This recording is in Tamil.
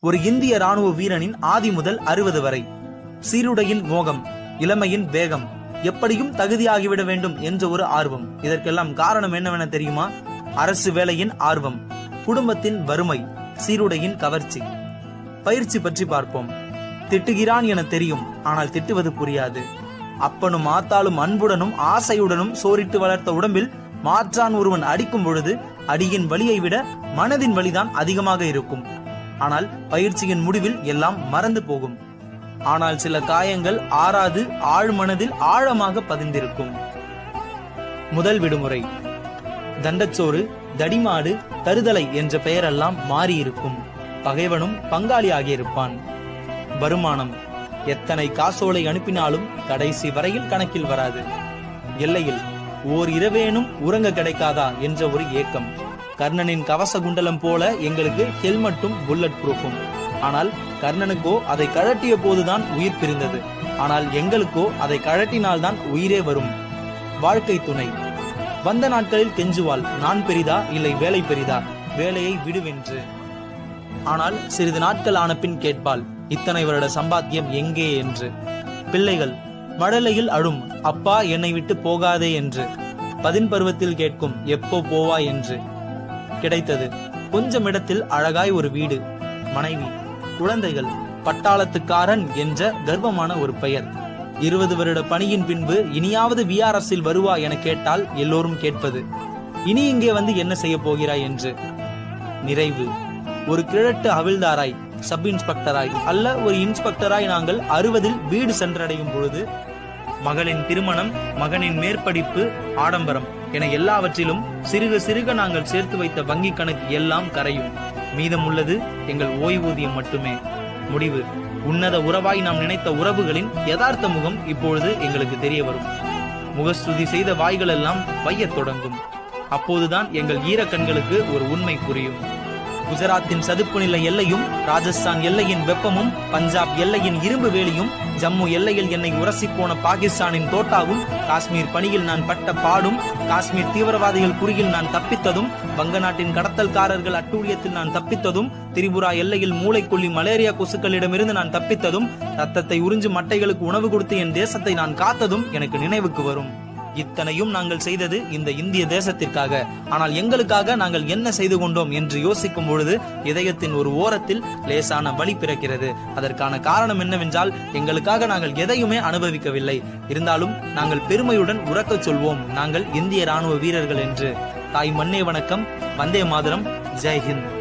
ஒரு இந்திய ராணுவ வீரனின் ஆதி முதல் 60 வரை. சீருடையின் மோகம், இளமையின் வேகம், எப்படியும் தகுதியாகிவிட வேண்டும் என்ற ஒரு ஆர்வம். இதற்கெல்லாம் காரணம் என்னவென தெரியுமா? அரசு வேலையின் ஆர்வம், குடும்பத்தின் வறுமை, சீருடையின் கவர்ச்சி. பயிற்சி பற்றி பார்ப்போம். திட்டுகிறான் என தெரியும், ஆனால் திட்டுவது புரியாது. அப்பனும் ஆத்தாலும் அன்புடனும் ஆசையுடனும் சோரிட்டு வளர்த்த உடம்பில் மாற்றான் ஒருவன் அடிக்கும் பொழுது அடியின் வலியை விட மனதின் வலிதான் அதிகமாக இருக்கும். ஆனால் பயிற்சியின் முடிவில் எல்லாம் மறந்து போகும். ஆனால் சில காயங்கள் ஆறாது ஆழ்மனதில் ஆழமாக பதிந்திருக்கும். முதல் விடுமுறை. தண்டச்சோறு, தடிமாடு, தருதலை என்ற பெயரெல்லாம் மாறியிருக்கும். பகைவனும் பங்காளியாகி இருப்பான். வருமானம். எத்தனை காசோலை அனுப்பினாலும் கடைசி வரையில் கணக்கில் வராது. எல்லையில் ஓர் இரவேனும் உறங்க கிடைக்காதா என்ற ஒரு ஏக்கம். கர்ணனின் கவச குண்டலம் போல எங்களுக்கு ஹெல்மெட்டும் புல்லட் ப்ரூஃபும். ஆனால் கர்ணனுக்கோ அதை கழட்டிய போதுதான் உயிர் பிரிந்தது. ஆனால் எங்களுக்கோ அதை கழட்டினால்தான் உயிரே வரும். வாழ்க்கை துணை. வந்த நாட்களில் கெஞ்சுவாள், நான் பெரிதா இல்லை வேலை பெரிதா, வேலையை விடுவென்று. ஆனால் சிறிது நாட்கள் ஆன பின் கேட்பாள், இத்தனை வருட சம்பாத்தியம் எங்கே என்று. பிள்ளைகள் மழலையில் அழும், அப்பா என்னை விட்டு போகாதே என்று. பருவத்தில் கேட்கும், எப்போ போவாய் என்று. கிடைத்தது கொஞ்சம் இடத்தில் அழகாய் ஒரு வீடு, மனைவி, குழந்தைகள், பட்டாளத்துக்காரன் என்ற கர்வமான ஒரு பெயர். 20 வருட பணியின் பின்பு இனியாவது விஆர்எஸ்ஸில் வருவா என கேட்டால் எல்லோரும் கேட்பது, இனி இங்கே வந்து என்ன செய்ய போகிறாய் என்று. நிறைவு. ஒரு கிழட்டு ஹவில்தாராய், சப் இன்ஸ்பெக்டராய் அல்ல ஒரு இன்ஸ்பெக்டராய் நாங்கள் 60இல் வீடு சென்றடையும் பொழுது மகளின் திருமணம், மகனின் மேற்படிப்பு, ஆடம்பரம் என எல்லாவற்றிலும் சிறுக சிறுக நாங்கள் சேர்த்து வைத்த வங்கி கணக்கு எல்லாம் கரையும். மீதம் உள்ளது எங்கள் ஓய்வூதியம் மட்டுமே. முடிவு. உன்னத உறவாய் நாம் நினைத்த உறவுகளின் யதார்த்த முகம் இப்பொழுது எங்களுக்கு தெரிய வரும். முகஸ்துதி செய்த வாய்கள் எல்லாம் வையத் தொடங்கும். அப்போதுதான் எங்கள் ஈரக்கண்களுக்கு ஒரு உண்மை புரியும். குஜராத்தின் சதுப்பு நில எல்லையும், ராஜஸ்தான் எல்லையின் வெப்பமும், பஞ்சாப் எல்லையின் இரும்பு வேலியும், ஜம்மு எல்லையில் என்னை உரசி போன பாகிஸ்தானின் தோட்டாவும், காஷ்மீர் பணியில் நான் பட்ட பாடும், காஷ்மீர் தீவிரவாதிகள் குறியில் நான் தப்பித்ததும், வங்க நாட்டின் கடத்தல்காரர்கள் அட்டூழியத்தில் நான் தப்பித்ததும், திரிபுரா எல்லையில் மூளைக்கொல்லி மலேரியா கொசுக்களிடமிருந்து நான் தப்பித்ததும், ரத்தத்தை உறிஞ்சு மட்டைகளுக்கு உணவு கொடுத்து என் தேசத்தை நான் காத்ததும் எனக்கு நினைவுக்கு வரும். இத்தனையும் நாங்கள் செய்தது இந்த இந்திய தேசத்திற்காக. ஆனால் எங்களுக்காக நாங்கள் என்ன செய்து கொண்டோம் என்று யோசிக்கும் பொழுது இதயத்தின் ஒரு ஓரத்தில் லேசான வலி பிறக்கிறது. அதற்கான காரணம் என்னவென்றால், எங்களுக்காக நாங்கள் எதையுமே அனுபவிக்கவில்லை. இருந்தாலும் நாங்கள் பெருமையுடன் உறக்கச் சொல்வோம், நாங்கள் இந்திய ராணுவ வீரர்கள் என்று. தாய் மண்ணே வணக்கம். வந்தே மாதரம். ஜெய் ஹிந்த்.